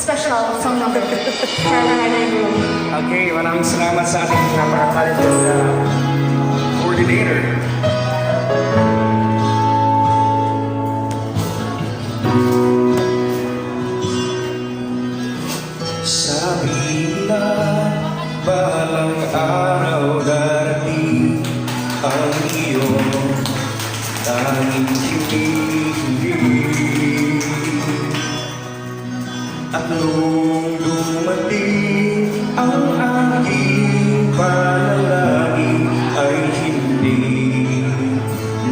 special song number para nanay mo. Okay, maraming salamat sa ating napaka-talented coordinator. Sabi na balang araw darating ang iyong tanging hinihiling. At nung dumating ang aking panalangin ay hindi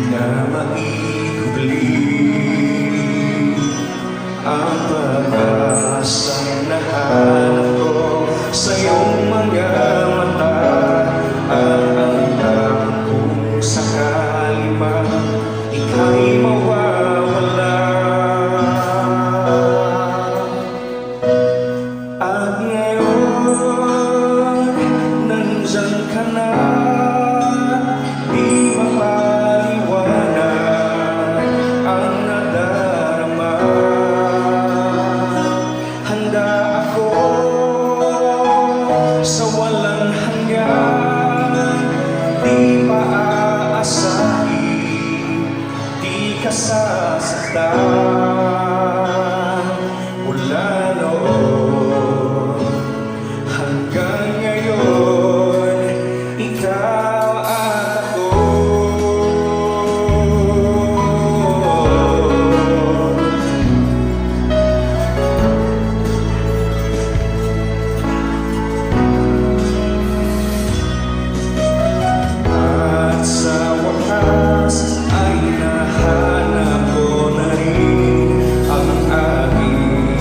na maikubli ang pag-asang nahanap ko sa iyong mga mata. At ang dapat kung sakali man ika'y mawawala. At ngayon, nandyan ka na, di mapaliwanag ang nadarama. Handa ako sa walang hanggan, di maaasahin, di ka sasaktan. Mula noon hanggang ngayon, ikaw at ako. At sa wakas ay nahanap ko na rin ang aking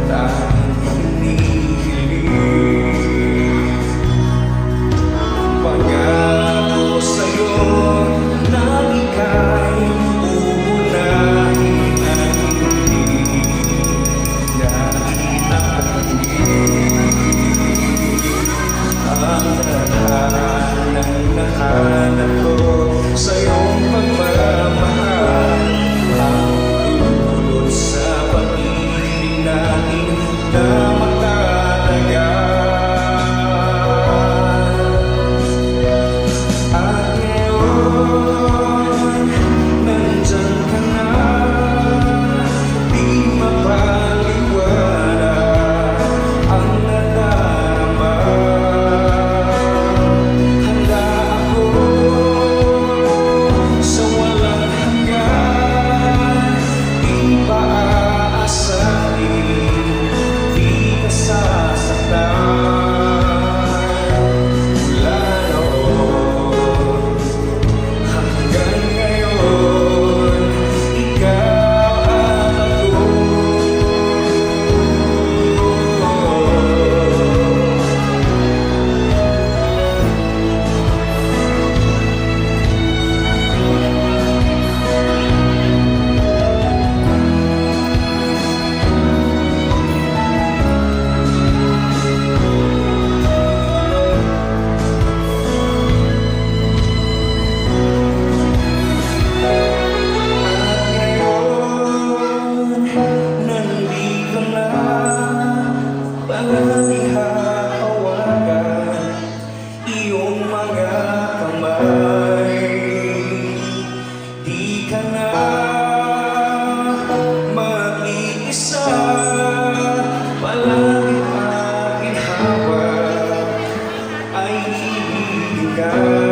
tanging hinihiling. Pangako sa'yo na ika'y uunahin at hindi na ang nahanap ko sa iyong pagmamahal, ang dulot sa pag-ibig natin na matatagal. At ngayon, nandyan ka na, di mapaliwanag ang nadarama. Handa ako sa walang hanggan, di maaasahin, di ka sasaktan. Mula noon hanggang ngayon, ikaw at ako. Nandito na, palagi hahawakan iyong mga kamay. Di ka na mag-iisa, palagi aking hawak ay ibigay.